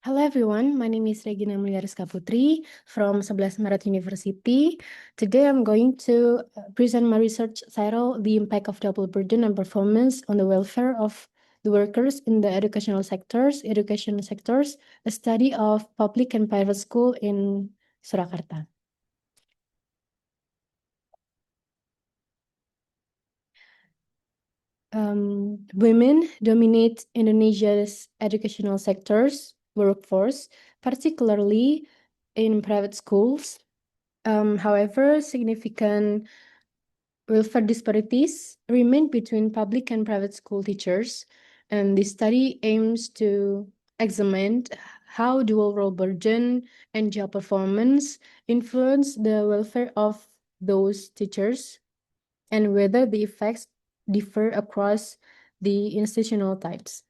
Hello everyone, my name is Mulia Riska Putri from 11 Maret University. Today I'm going to present my research title, The Impact of Double Burden and Performance on the Welfare of the Workers in the Educational Sectors, a study of public and private school in Surakarta. Women dominate Indonesia's educational sectors, workforce, particularly in private schools. However, significant welfare disparities remain between public and private school teachers, and this study aims to examine how dual role burden and job performance influence the welfare of those teachers and whether the effects differ across the institutional types.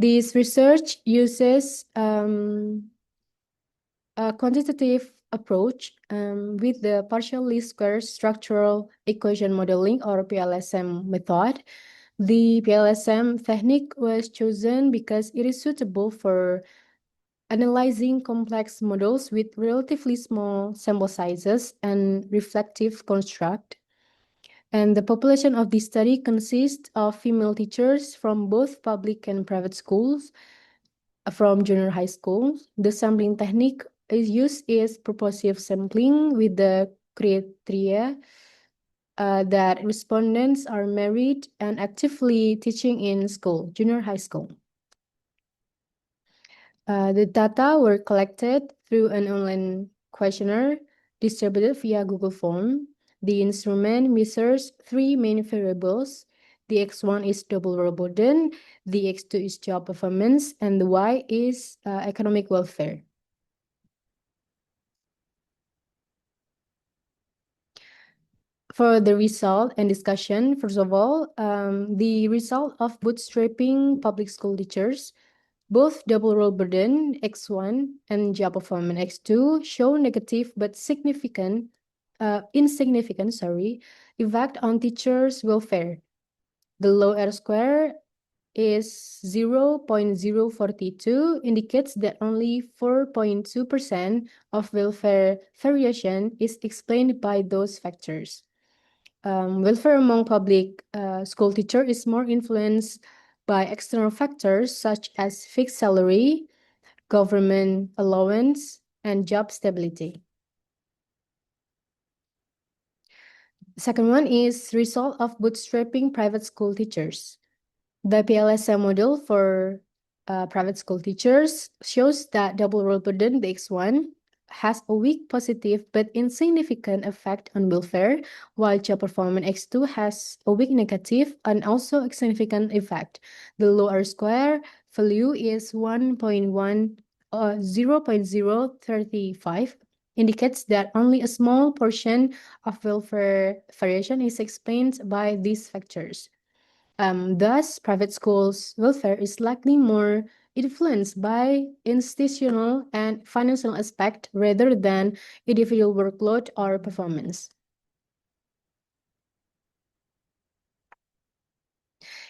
This research uses a quantitative approach with the partial least square structural equation modeling or PLSM method. The PLSM technique was chosen because it is suitable for analyzing complex models with relatively small sample sizes and reflective construct. And the population of this study consists of female teachers from both public and private schools, from junior high school. The sampling technique is used is purposive sampling with the criteria that respondents are married and actively teaching in school, junior high school. The data were collected through an online questionnaire distributed via Google Form. The instrument measures three main variables. The X1 is double role burden, the X2 is job performance, and the Y is economic welfare. For the result and discussion, first of all, the result of bootstrapping public school teachers, both double role burden X1 and job performance X2 show negative but insignificant, effect on teachers' welfare. The low R square is 0.042 indicates that only 4.2% of welfare variation is explained by those factors. Welfare among public school teachers is more influenced by external factors such as fixed salary, government allowance, and job stability. The second one is result of bootstrapping private school teachers. The PLSM model for private school teachers shows that double role burden, the X1, has a weak positive but insignificant effect on welfare, while job performance X2 has a weak negative and also a significant effect. The low R square value is 0.035, indicates that only a small portion of welfare variation is explained by these factors. Thus, private schools' welfare is likely more influenced by institutional and financial aspect rather than individual workload or performance.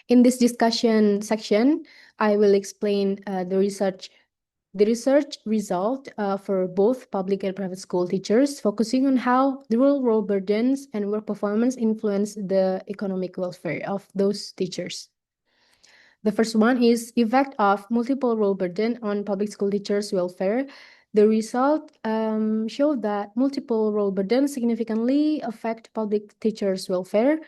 In this discussion section, I will explain the research result for both public and private school teachers, focusing on how the dual role burdens and work performance influence the economic welfare of those teachers. The first one is effect of multiple role burden on public school teachers' welfare. The result showed that multiple role burden significantly affect public teachers' welfare.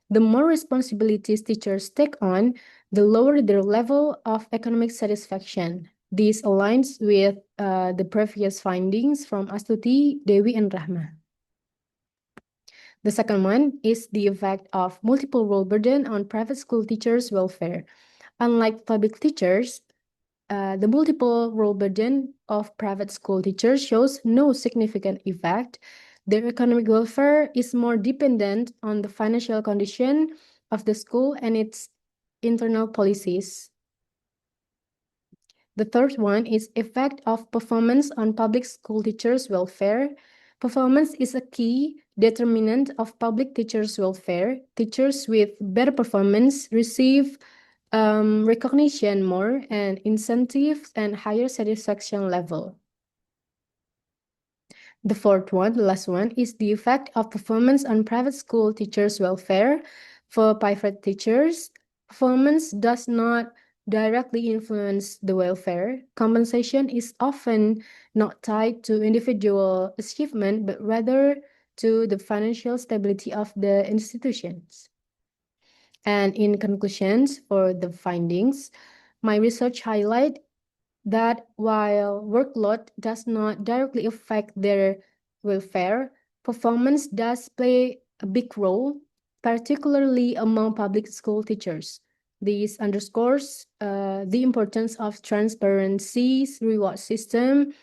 The more responsibilities teachers take on, the lower their level of economic satisfaction. This aligns with the previous findings from Astuti, Dewi, and Rahma. The second one is the effect of multiple role burden on private school teachers' welfare. Unlike public teachers, the multiple role burden of private school teachers shows no significant effect. Their economic welfare is more dependent on the financial condition of the school and its internal policies. The third one is effect of performance on public school teachers' welfare. Performance is a key determinant of public teachers' welfare. Teachers with better performance receive recognition more and incentives and higher satisfaction level. The fourth one, the last one, is the effect of performance on private school teachers' welfare. For private teachers, performance does not directly influence the welfare. Compensation is often not tied to individual achievement, but rather to the financial stability of the institutions. And in conclusions for the findings, my research highlight that while workload does not directly affect their welfare, performance does play a big role, particularly among public school teachers. This underscores the importance of transparency, reward system,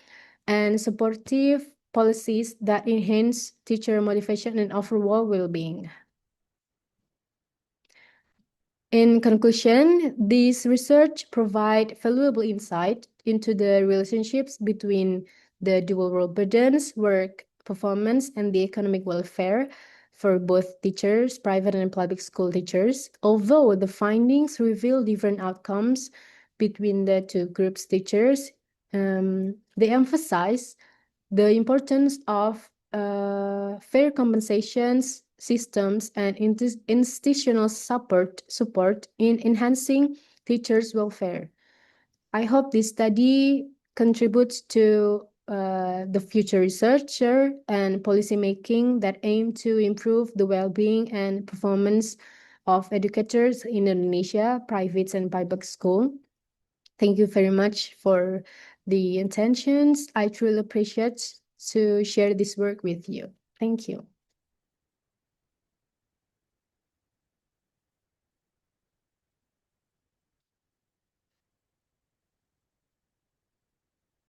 and supportive policies that enhance teacher motivation and overall well-being. In conclusion, this research provides valuable insight into the relationships between the dual role burdens, work performance, and the economic welfare for both teachers, private and public school teachers. Although the findings reveal different outcomes between the two groups teachers, they emphasize the importance of fair compensations systems and institutional support in enhancing teachers' welfare. I hope this study contributes to the future researcher and policymaking that aim to improve the well-being and performance of educators in Indonesia, private and public school. Thank you very much for the intentions. I truly appreciate to share this work with you. Thank you.